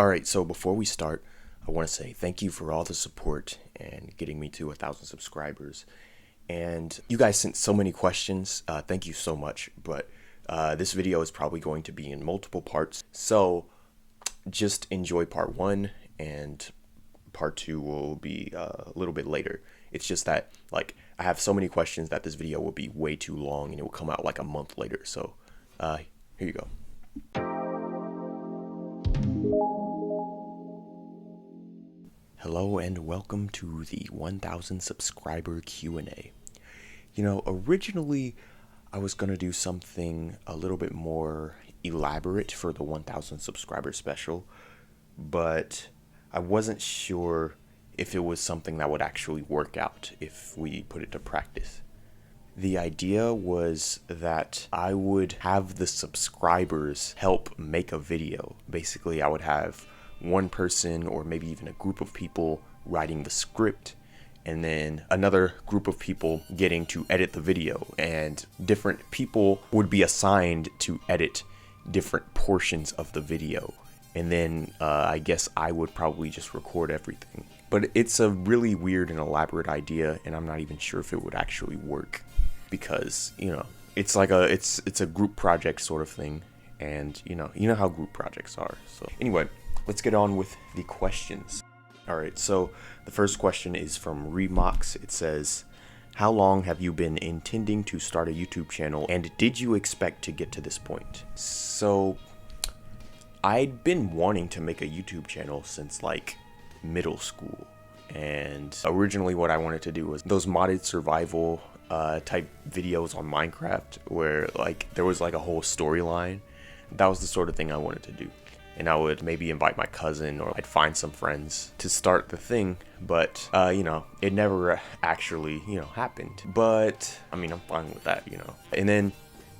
Alright, so before we start, I want to say thank you for all the support and getting me to 1,000 subscribers. And you guys sent so many questions. Thank you so much. But this video is probably going to be in multiple parts. So just enjoy part one, and part two will be a little bit later. It's just that, I have so many questions that this video will be way too long and it will come out like a month later. So here you go. Hello and welcome to the 1,000 subscriber Q&A. Originally I was going to do something a little bit more elaborate for the 1,000 subscriber special, but I wasn't sure if it was something that would actually work out if we put it to practice. The idea was that I would have the subscribers help make a video. Basically, I would have one person or maybe even a group of people writing the script, and then another group of people getting to edit the video, and different people would be assigned to edit different portions of the video. And then I guess I would probably just record everything. But it's a really weird and elaborate idea, and I'm not even sure if it would actually work, because it's like it's a group project sort of thing, and you know how group projects are. So anyway, let's get on with the questions. Alright, so the first question is from Remox. It says, how long have you been intending to start a YouTube channel, and did you expect to get to this point? So I'd been wanting to make a YouTube channel since middle school, and originally what I wanted to do was those modded survival type videos on Minecraft where there was a whole storyline. That was the sort of thing I wanted to do. And I would maybe invite my cousin, or I'd find some friends to start the thing. But, it never actually, happened. But, I'm fine with that, And then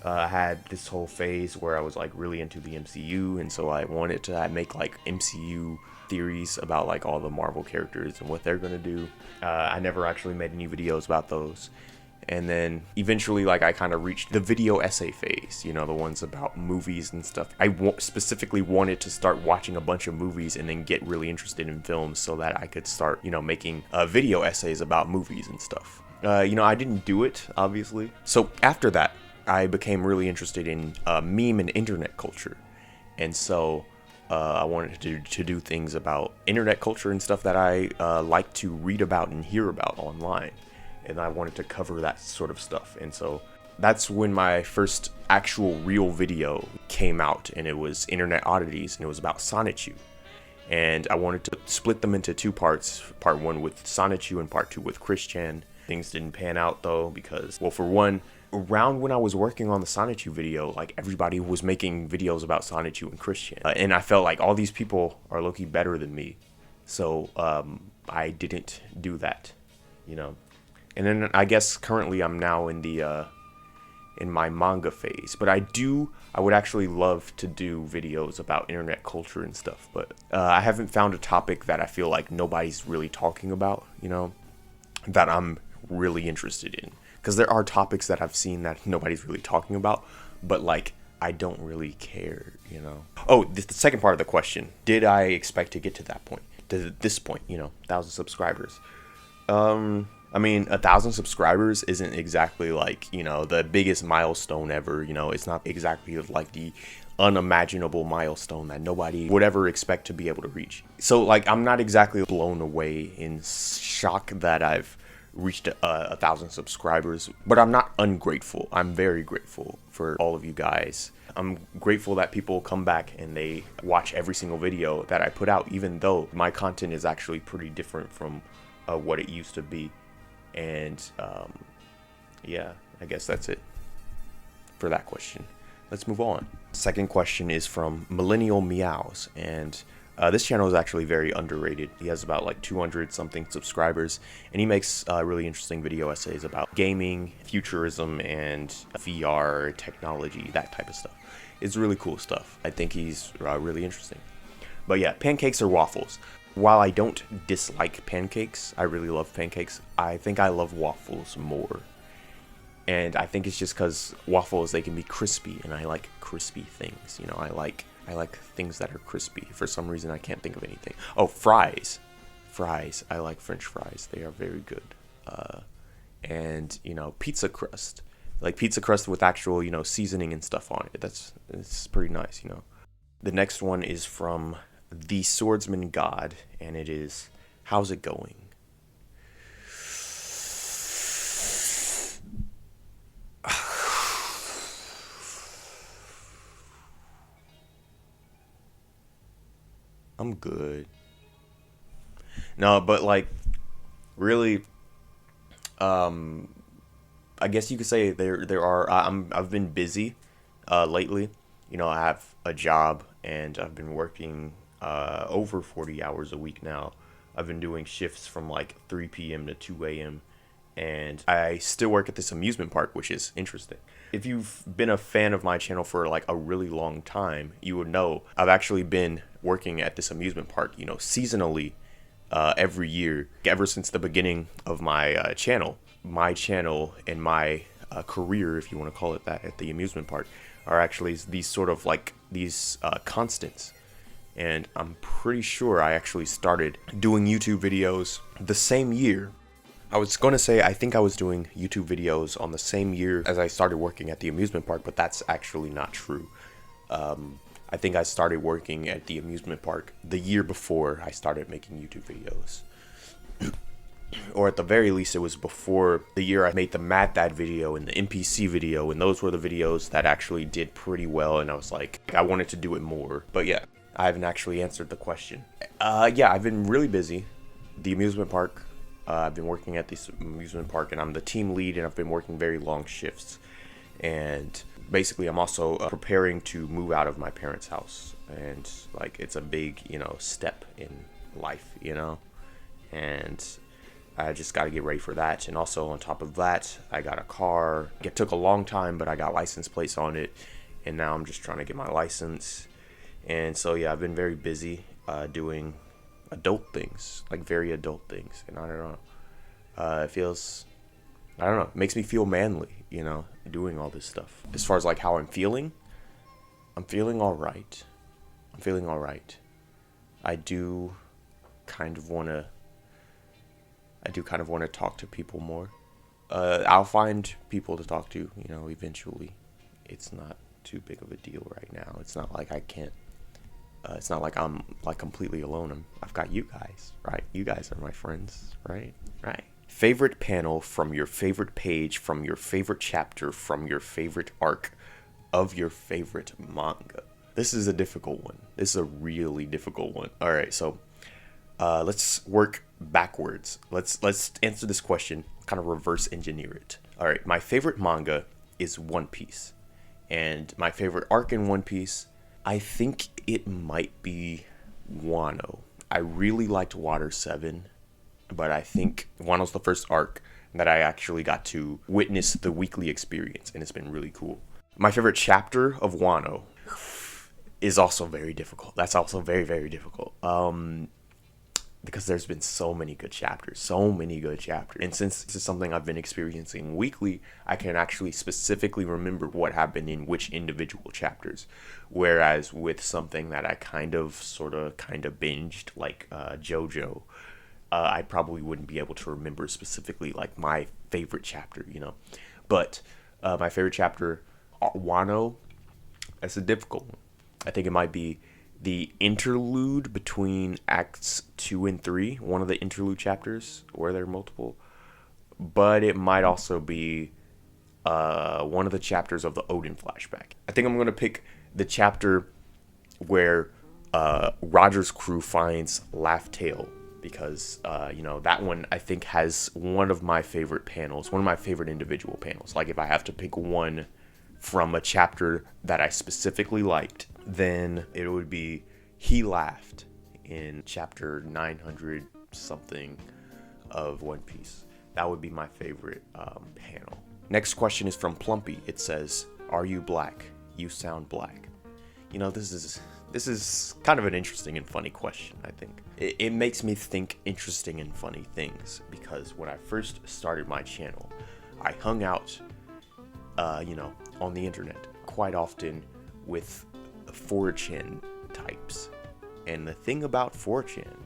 I had this whole phase where I was, really into the MCU. And so I wanted to make, MCU theories about, all the Marvel characters and what they're going to do. I never actually made any videos about those. And then eventually, I kind of reached the video essay phase, the ones about movies and stuff. I specifically wanted to start watching a bunch of movies and then get really interested in films so that I could start, making video essays about movies and stuff. I didn't do it, obviously. So after that, I became really interested in meme and internet culture. And so I wanted to do things about internet culture and stuff that I like to read about and hear about online. And I wanted to cover that sort of stuff. And so that's when my first actual real video came out, and it was Internet Oddities, and it was about Sonichu. And I wanted to split them into two parts, part one with Sonichu and part two with Chris-chan. Things didn't pan out though, because, well, for one, around when I was working on the Sonichu video, everybody was making videos about Sonichu and Chris-chan. And I felt like all these people are low-key better than me. So I didn't do that, And then I guess currently I'm now in the in my manga phase, but I would actually love to do videos about internet culture and stuff, but I haven't found a topic that I feel like nobody's really talking about, that I'm really interested in. Because there are topics that I've seen that nobody's really talking about, but I don't really care, Oh, the second part of the question: did I expect to get to that point? To this point, 1,000 subscribers? 1,000 subscribers isn't exactly the biggest milestone ever. It's not exactly the unimaginable milestone that nobody would ever expect to be able to reach. So I'm not exactly blown away in shock that I've reached 1,000 subscribers, but I'm not ungrateful. I'm very grateful for all of you guys. I'm grateful that people come back and they watch every single video that I put out, even though my content is actually pretty different from what it used to be. And yeah, I guess that's it for that question. Let's move on. Second question is from Millennial Meows, and this channel is actually very underrated. He has about 200 something subscribers, and he makes really interesting video essays about gaming, futurism, and VR technology, that type of stuff. It's really cool stuff. I think he's really interesting. But yeah, pancakes or waffles? While I don't dislike pancakes, I really love pancakes, I think I love waffles more. And I think it's just because waffles, they can be crispy, and I like crispy things. I like I like things that are crispy. For some reason, I can't think of anything. Oh, fries. Fries. I like French fries. They are very good. And, you know, pizza crust. Like pizza crust with actual, you know, seasoning and stuff on it. It's pretty nice, you know. The next one is from the Swordsman God, and it is, how's it going? I'm good. No, but like, really, I guess you could say there are. I've been busy, lately. You know, I have a job and I've been working over 40 hours a week now. I've been doing shifts from like 3 p.m. to 2 a.m. and I still work at this amusement park, which is interesting. If you've been a fan of my channel for like a really long time, you would know I've actually been working at this amusement park, you know, seasonally, every year, ever since the beginning of my channel. My channel and my career, if you want to call it that, at the amusement park, are actually these sort of like these constants. And I'm pretty sure I actually started doing YouTube videos the same year. I was going to say I think I was doing YouTube videos on the same year as I started working at the amusement park, but that's actually not true. I think I started working at the amusement park the year before I started making YouTube videos. Or at the very least, it was before the year I made the Mad Dad video and the NPC video, and those were the videos that actually did pretty well, and I was like, I wanted to do it more. But yeah, I haven't actually answered the question. Yeah, I've been really busy. The amusement park, I've been working at this amusement park, and I'm the team lead, and I've been working very long shifts. And basically, I'm also preparing to move out of my parents' house, and like, it's a big, you know, step in life, you know, and I just got to get ready for that. And also on top of that, I got a car. It took a long time, but I got license plates on it, and now I'm just trying to get my license. And so yeah, I've been very busy doing adult things, like very adult things, and I don't know, it feels, I don't know, it makes me feel manly, you know, doing all this stuff. As far as like how I'm feeling all right. I'm feeling all right. I do kind of want to talk to people more. I'll find people to talk to, you know, eventually. It's not too big of a deal right now. It's not like I can't, it's not like I'm like completely alone. I've got you guys, right? You guys are my friends, right? Right. Favorite panel from your favorite page, from your favorite chapter, from your favorite arc of your favorite manga. This is a difficult one. This is a really difficult one. All right, so let's work backwards. Let's answer this question, kind of reverse engineer it. All right, my favorite manga is One Piece, and my favorite arc in One Piece, I think it might be Wano. I really liked Water 7, but I think Wano's the first arc that I actually got to witness the weekly experience, and it's been really cool. My favorite chapter of Wano is also very difficult. That's also very, very difficult. Because there's been so many good chapters. And since this is something I've been experiencing weekly, I can actually specifically remember what happened in which individual chapters. Whereas with something that I kind of binged, like JoJo, I probably wouldn't be able to remember specifically like my favorite chapter, you know. But my favorite chapter, Wano, that's a difficult one. I think it might be the interlude between acts 2 and 3, one of the interlude chapters where there are multiple, but it might also be one of the chapters of the Odin flashback. I think I'm going to pick the chapter where Roger's crew finds Laugh Tale, because you know, that one I think has one of my favorite panels, one of my favorite individual panels. Like if I have to pick one from a chapter that I specifically liked, then it would be He Laughed in chapter 900 something of One Piece. That would be my favorite panel. Next question is from Plumpy. It says, "Are you black? You sound black." You know, this is kind of an interesting and funny question, I think. It makes me think interesting and funny things, because when I first started my channel, I hung out, you know, on the internet quite often with 4chan types. And the thing about 4chan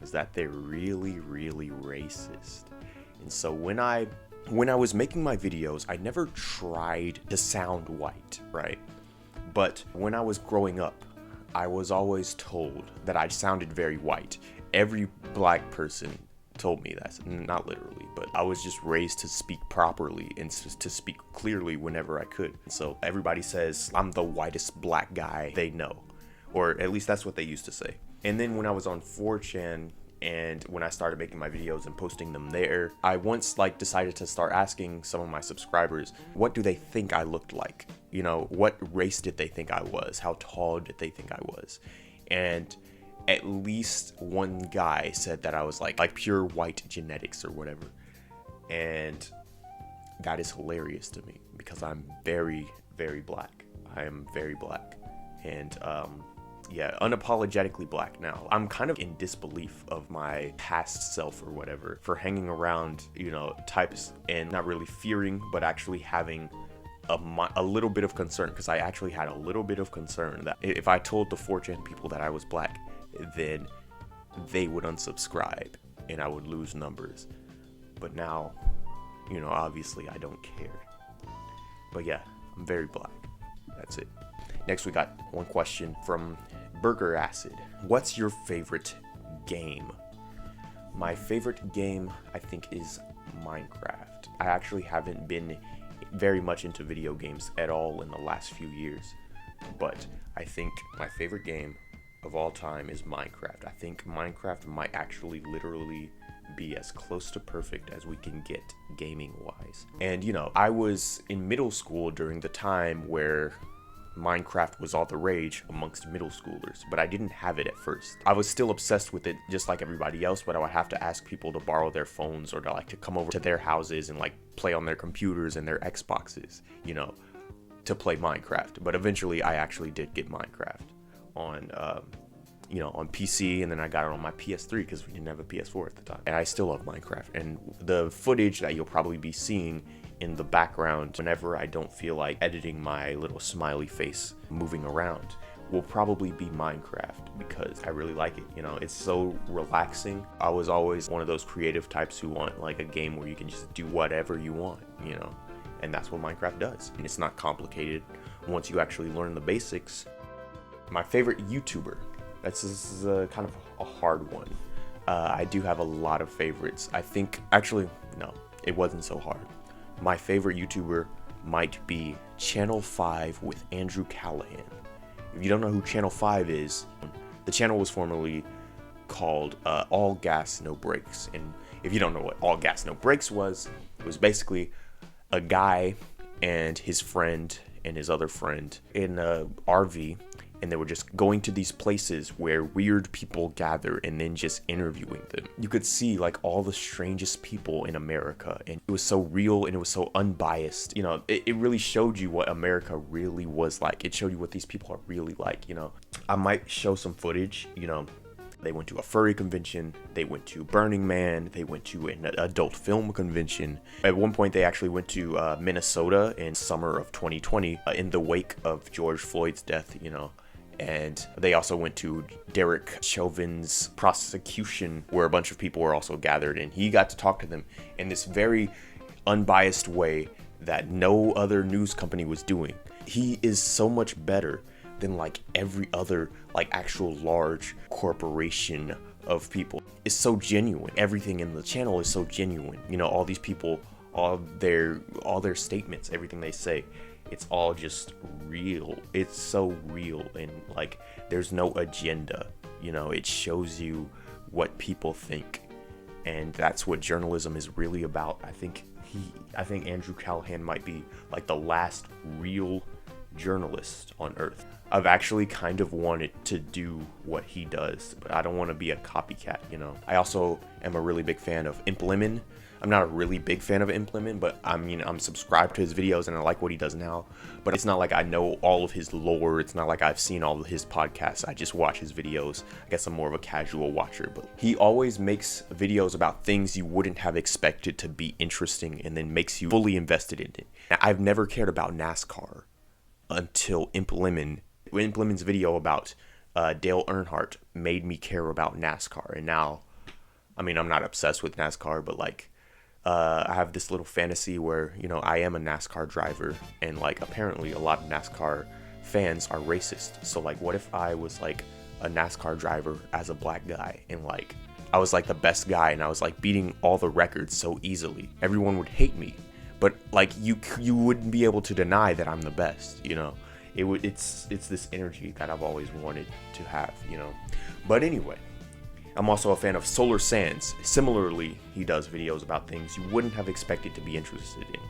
is that they're really, really racist. And so when I was making my videos, I never tried to sound white, right? But when I was growing up, I was always told that I sounded very white. Every black person told me that, not literally, but I was just raised to speak properly and to speak clearly whenever I could. So everybody says I'm the whitest black guy they know, or at least that's what they used to say. And then when I was on 4chan and when I started making my videos and posting them there, I once decided to start asking some of my subscribers, what do they think I looked like? You know, what race did they think I was? How tall did they think I was? And at least one guy said that I was like pure white genetics or whatever. And that is hilarious to me because I'm very, very black. I am very black. And yeah, unapologetically black now. I'm kind of in disbelief of my past self or whatever for hanging around, you know, types and not really fearing, but actually having a little bit of concern, because I actually had a little bit of concern that if I told the 4chan people that I was black, then they would unsubscribe and I would lose numbers. But now, you know, obviously I don't care. But yeah, I'm very black. That's it. Next, we got one question from Burger Acid. What's your favorite game? My favorite game, I think, is Minecraft. I actually haven't been very much into video games at all in the last few years, but I think my favorite game of all time is Minecraft. I think Minecraft might actually literally be as close to perfect as we can get gaming wise. And you know, I was in middle school during the time where Minecraft was all the rage amongst middle schoolers, but I didn't have it at first. I was still obsessed with it just like everybody else, but I would have to ask people to borrow their phones or to come over to their houses and play on their computers and their Xboxes, you know, to play Minecraft. But eventually I actually did get Minecraft on you know, on PC, and then I got it on my PS3 because we didn't have a PS4 at the time. And I still love Minecraft, and the footage that you'll probably be seeing in the background whenever I don't feel like editing my little smiley face moving around will probably be Minecraft, because I really like it. You know, it's so relaxing. I was always one of those creative types who want a game where you can just do whatever you want, you know, and that's what Minecraft does. And it's not complicated once you actually learn the basics. My favorite YouTuber, this is kind of a hard one. I do have a lot of favorites. I think, actually, no, it wasn't so hard. My favorite YouTuber might be Channel 5 with Andrew Callahan. If you don't know who Channel 5 is, the channel was formerly called All Gas No Brakes. And if you don't know what All Gas No Brakes was, it was basically a guy and his friend and his other friend in a RV, and they were just going to these places where weird people gather and then just interviewing them. You could see all the strangest people in America, and it was so real and it was so unbiased. You know, it really showed you what America really was like. It showed you what these people are really like, you know. I might show some footage, you know. They went to a furry convention, they went to Burning Man, they went to an adult film convention. At one point, they actually went to Minnesota in summer of 2020 in the wake of George Floyd's death, you know. And they also went to Derek Chauvin's prosecution, where a bunch of people were also gathered, and he got to talk to them in this very unbiased way that no other news company was doing. He is so much better than every other actual large corporation of people. It's so genuine. Everything in the channel is so genuine. You know, all these people, all their statements, everything they say, it's all just real. It's so real, and there's no agenda. You know, it shows you what people think, and that's what journalism is really about. I think Andrew Callahan might be the last real journalist on earth. I've actually kind of wanted to do what he does, but I don't want to be a copycat, you know. I also am a really big fan of Implement. I'm not a really big fan of Implement, but I'm subscribed to his videos and I like what he does now. But it's not like I know all of his lore. It's not like I've seen all of his podcasts. I just watch his videos. I guess I'm more of a casual watcher, but he always makes videos about things you wouldn't have expected to be interesting and then makes you fully invested in it. Now, I've never cared about NASCAR until Implement Implement's video about Dale Earnhardt made me care about NASCAR. And now, I mean, I'm not obsessed with NASCAR, but like, I have this little fantasy where, you know, I am a NASCAR driver, and like apparently a lot of NASCAR fans are racist. So like, what if I was like a NASCAR driver as a black guy, and like I was like the best guy, and I was like beating all the records so easily? Everyone would hate me, but like you wouldn't be able to deny that I'm the best, you know? It's this energy that I've always wanted to have, you know? But anyway, I'm also a fan of Solar Sands. Similarly, he does videos about things you wouldn't have expected to be interested in,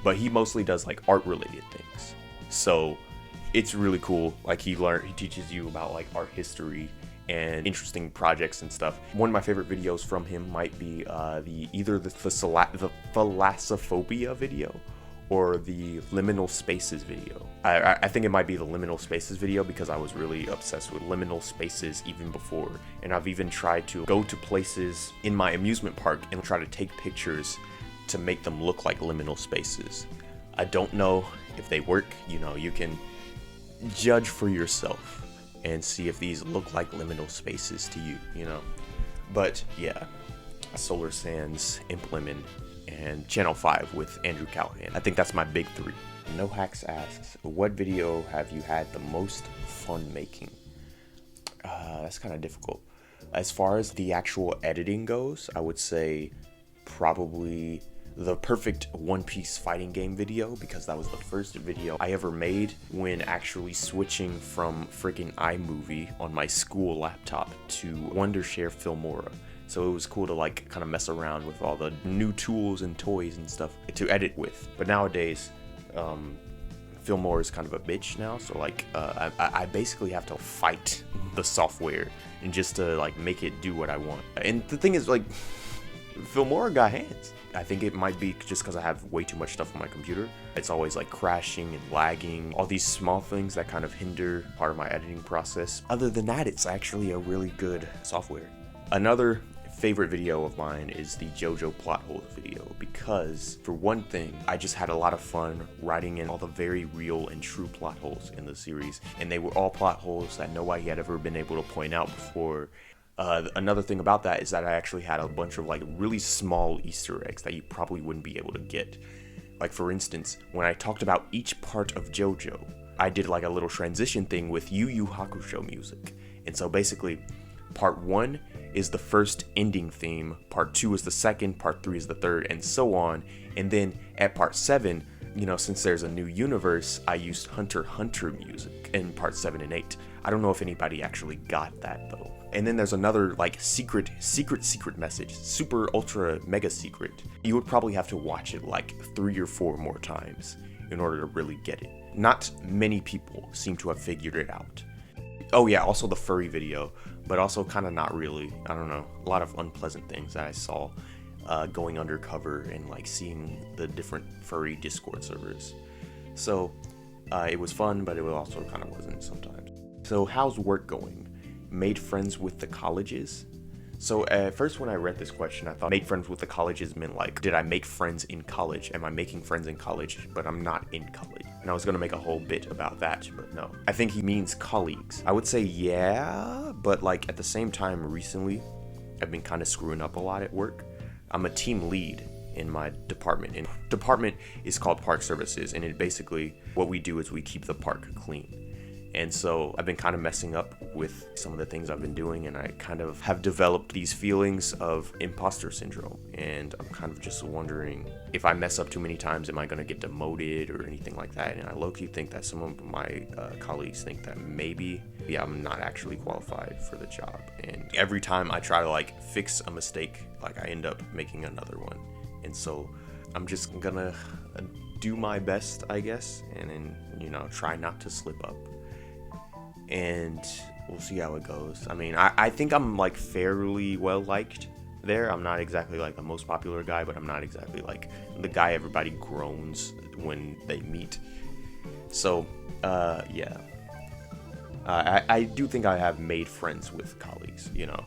but he mostly does like art related things. So it's really cool. Like he teaches you about like art history and interesting projects and stuff. One of my favorite videos from him might be either the Thalassophobia video or the liminal spaces video. I think it might be the liminal spaces video, because I was really obsessed with liminal spaces even before, and I've even tried to go to places in my amusement park and try to take pictures to make them look like liminal spaces. I don't know if they work. You know, you can judge for yourself and see if these look like liminal spaces to you, you know. But yeah, Solar Sands, Implement, and Channel 5 with Andrew Callahan. I think that's my big three. No Hacks asks, what video have you had the most fun making? That's kind of difficult. As far as the actual editing goes, I would say probably the perfect One Piece fighting game video, because that was the first video I ever made when actually switching from freaking iMovie on my school laptop to Wondershare Filmora. So it was cool to like kind of mess around with all the new tools and toys and stuff to edit with. But nowadays, Filmora is kind of a bitch now. So like, I basically have to fight the software and just to like make it do what I want. And the thing is, like, Filmora got hands. I think it might be just because I have way too much stuff on my computer. It's always like crashing and lagging, all these small things that kind of hinder part of my editing process. Other than that, it's actually a really good software. Another favorite video of mine is the JoJo plot holes video, because for one thing, I just had a lot of fun writing in all the very real and true plot holes in the series, and they were all plot holes that nobody had ever been able to point out before. Another thing about that is that I actually had a bunch of like really small Easter eggs that you probably wouldn't be able to get. Like for instance, when I talked about each part of JoJo, I did like a little transition thing with Yu Yu Hakusho music. And so basically, part 1 is the first ending theme, part 2 is the second, part 3 is the third, and so on. And then at part 7, you know, since there's a new universe, I used Hunter x Hunter music in part 7 and 8. I don't know if anybody actually got that though. And then there's another like secret message, super ultra mega secret. You would probably have to watch it like 3 or 4 more times in order to really get it. Not many people seem to have figured it out. Oh yeah, also the furry video, but also kind of not really. I don't know, a lot of unpleasant things that I saw going undercover and like seeing the different furry Discord servers. So it was fun, but it also kind of wasn't sometimes. So how's work going? Made friends with the colleges? So at first when I read this question, I thought made friends with the colleges meant like, did I make friends in college? Am I making friends in college, but I'm not in college? And I was gonna make a whole bit about that, but no. I think he means colleagues. I would say yeah, but like at the same time recently, I've been kind of screwing up a lot at work. I'm a team lead in my department, and department is called Park Services, and it basically, what we do is we keep the park clean. And so I've been kind of messing up with some of the things I've been doing, and I kind of have developed these feelings of imposter syndrome. And I'm kind of just wondering, if I mess up too many times, am I going to get demoted or anything like that? And I low-key think that some of my colleagues think that maybe I'm not actually qualified for the job. And every time I try to like fix a mistake, like I end up making another one. And so I'm just gonna do my best, I guess, and then, you know, try not to slip up. And we'll see how it goes. I mean, I think I'm like fairly well liked there. I'm not exactly like the most popular guy, but I'm not exactly like the guy everybody groans when they meet. So yeah, I do think I have made friends with colleagues, you know.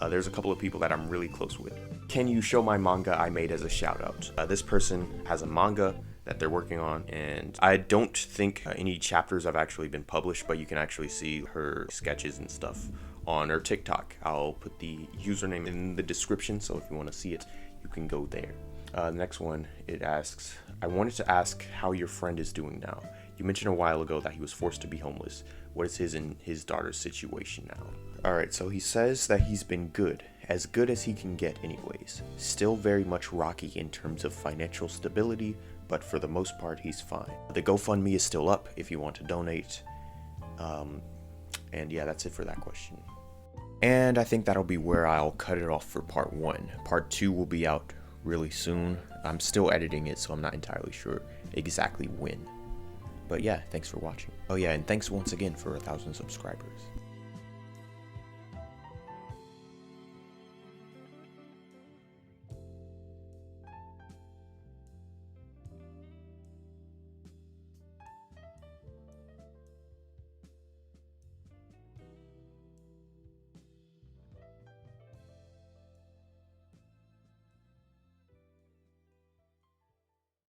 There's a couple of people that I'm really close with. Can you show my manga I made as a shout out? This person has a manga that they're working on. And I don't think any chapters have actually been published, but you can actually see her sketches and stuff on her TikTok. I'll put the username in the description, so if you want to see it, you can go there. The next one, it asks, I wanted to ask how your friend is doing now. You mentioned a while ago that he was forced to be homeless. What is his and his daughter's situation now? Alright, so he says that he's been good as he can get anyways. Still very much rocky in terms of financial stability, but for the most part he's fine. The GoFundMe is still up if you want to donate. And yeah, that's it for that question. And I think that'll be where I'll cut it off for part 1. Part 2 will be out really soon. I'm still editing it, so I'm not entirely sure exactly when. But yeah, thanks for watching. Oh yeah, and thanks once again for 1,000 subscribers.